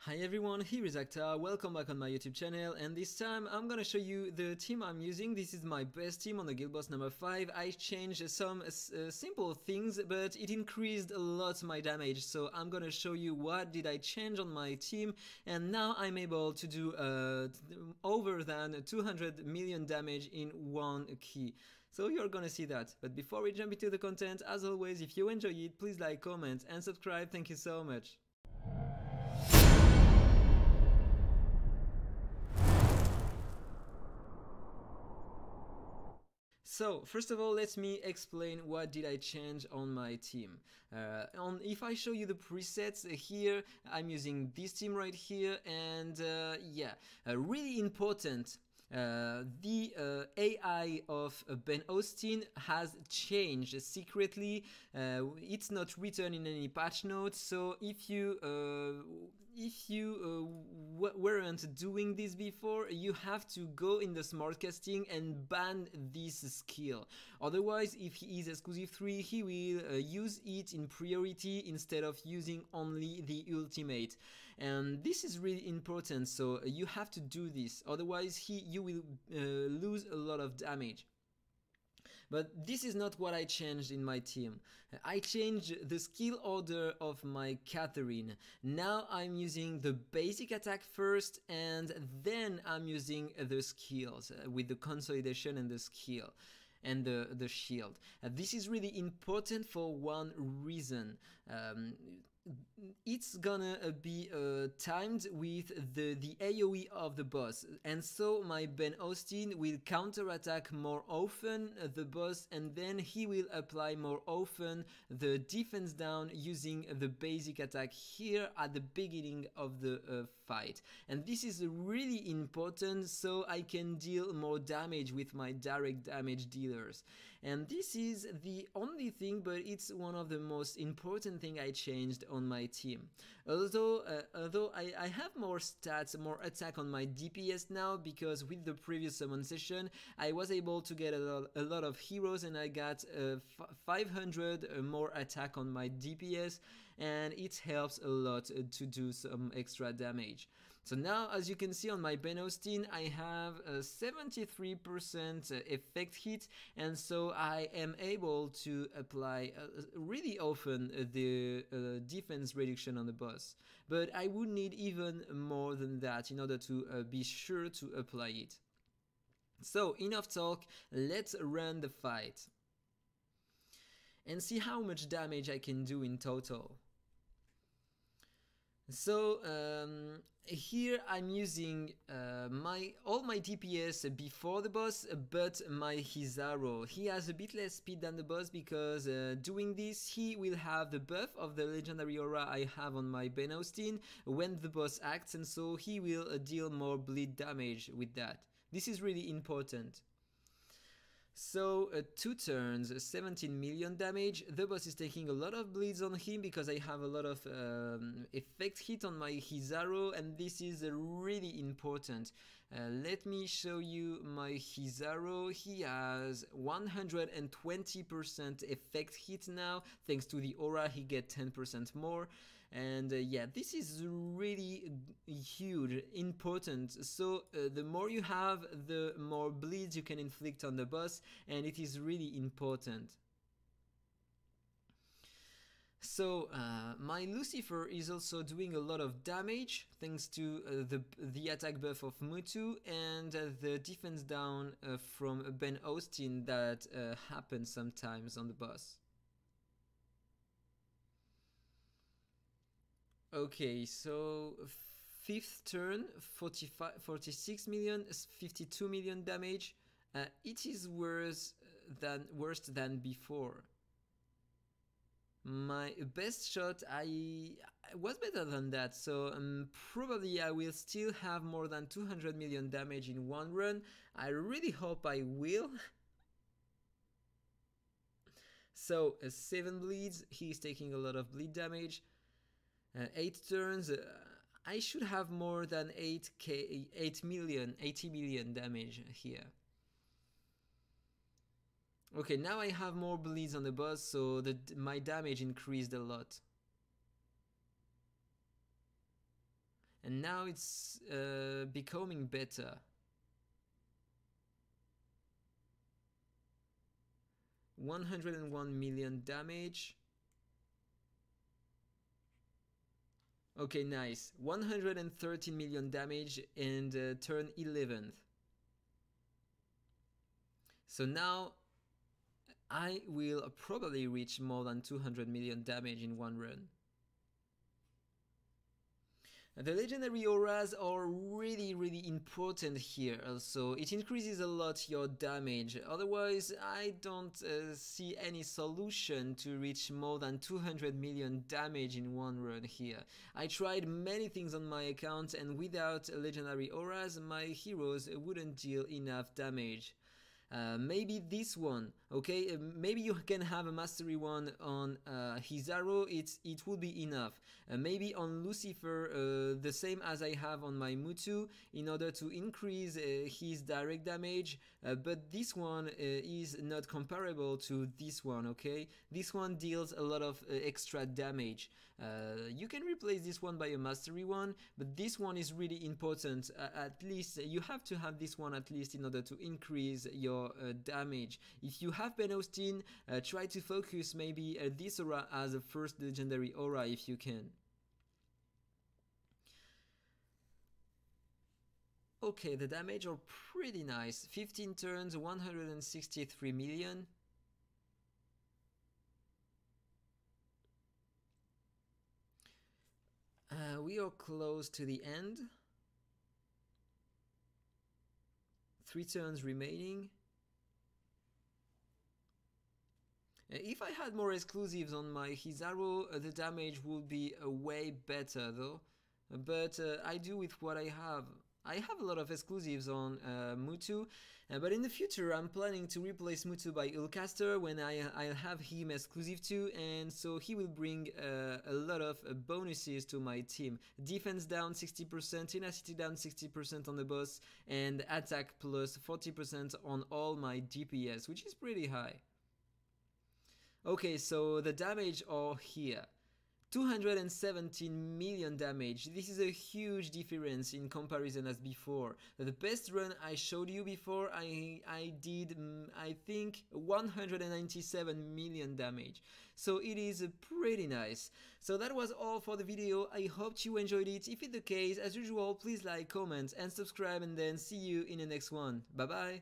Hi everyone, here is Akhtar, welcome back on my YouTube channel, and this time I'm gonna show you the team I'm using. This is my best team on the Guild Boss number 5. I changed some simple things, but it increased a lot my damage, so I'm gonna show you what did I change on my team, and now I'm able to do over than 200 million damage in one key. So you're gonna see that, but before we jump into the content, as always, if you enjoy it, please like, comment and subscribe. Thank you so much. So first of all, let me explain what did I change on my team. If I show you the presets here, I'm using this team right here, and really important. The AI of Ben Austin has changed secretly. It's not written in any patch notes, so if you weren't doing this before, you have to go in the smart casting and ban this skill. Otherwise, if he is exclusive 3, he will use it in priority instead of using only the ultimate. And this is really important, so you have to do this. Otherwise, you will lose a lot of damage. But this is not what I changed in my team. I changed the skill order of my Katherine. Now I'm using the basic attack first, and then I'm using the skills with the consolidation and the skill and the shield. This is really important for one reason. It's gonna be timed with the AoE of the boss, and so my Ben Austin will counterattack more often the boss, and then he will apply more often the defense down using the basic attack here at the beginning of the fight. And this is really important, so I can deal more damage with my direct damage dealers. And this is the only thing, but it's one of the most important thing I changed on my team. Although I have more stats, more attack on my DPS now, because with the previous summon session I was able to get a lot of heroes, and I got 500 more attack on my DPS, and it helps a lot to do some extra damage. So now, as you can see on my Ben Austin, I have a 73% effect hit, and so I am able to apply really often the defense reduction on the boss. But I would need even more than that in order to be sure to apply it. So enough talk, let's run the fight and see how much damage I can do in total. So here I'm using all my DPS before the boss, but my Hizaro, he has a bit less speed than the boss, because doing this he will have the buff of the legendary aura I have on my Ben Austin when the boss acts, and so he will deal more bleed damage with that. This is really important. So 2 turns, 17 million damage. The boss is taking a lot of bleeds on him because I have a lot of effect hit on my Hizaro, and this is really important. Let me show you my Hizaro. He has 120% effect hit now. Thanks to the aura, he gets 10% more. And yeah, this is really huge, important. So the more you have, the more bleeds you can inflict on the boss, and it is really important. So my Lucifer is also doing a lot of damage thanks to the attack buff of Mutu and the defense down from Ben Austin that happens sometimes on the boss. Okay, so 5th turn, 46 million, 52 million damage. It is worse than before. My best shot, I was better than that, so probably I will still have more than 200 million damage in one run. I really hope I will. So 7 bleeds, he is taking a lot of bleed damage. 8 turns, I should have more than 80 million damage here. Okay, now I have more bleeds on the boss, so my damage increased a lot. and now it's becoming better. 101 million damage. Okay, nice. 113 million damage and turn 11th. So now I will probably reach more than 200 million damage in one run. The legendary auras are really important here also. It increases a lot your damage, otherwise I don't see any solution to reach more than 200 million damage in one run here. I tried many things on my account and without legendary auras my heroes wouldn't deal enough damage. Maybe this one, okay? Maybe you can have a mastery one on his arrow, it will be enough. Maybe on Lucifer, the same as I have on my Mutu, in order to increase his direct damage, but this one is not comparable to this one, okay? This one deals a lot of extra damage. You can replace this one by a mastery one, but this one is really important. At least you have to have this one at least in order to increase your damage. If you have Ben Austin, try to focus maybe this aura as a first legendary aura if you can. Okay, the damage are pretty nice. 15 turns, 163 million. We are close to the end. 3 turns remaining. If I had more exclusives on my Hizaro, the damage would be way better though. But I do with what I have. I have a lot of exclusives on Mutu, but in the future I'm planning to replace Mutu by Ulcaster when I'll have him exclusive too, and so he will bring a lot of bonuses to my team. Defense down 60%, tenacity down 60% on the boss, and attack plus 40% on all my DPS, which is pretty high. Okay, so the damage are here. 217 million damage. This is a huge difference in comparison as before. The best run I showed you before, I did, I think, 197 million damage. So it is pretty nice. So that was all for the video. I hope you enjoyed it. If it's the case, as usual, please like, comment and subscribe, and then see you in the next one. Bye bye.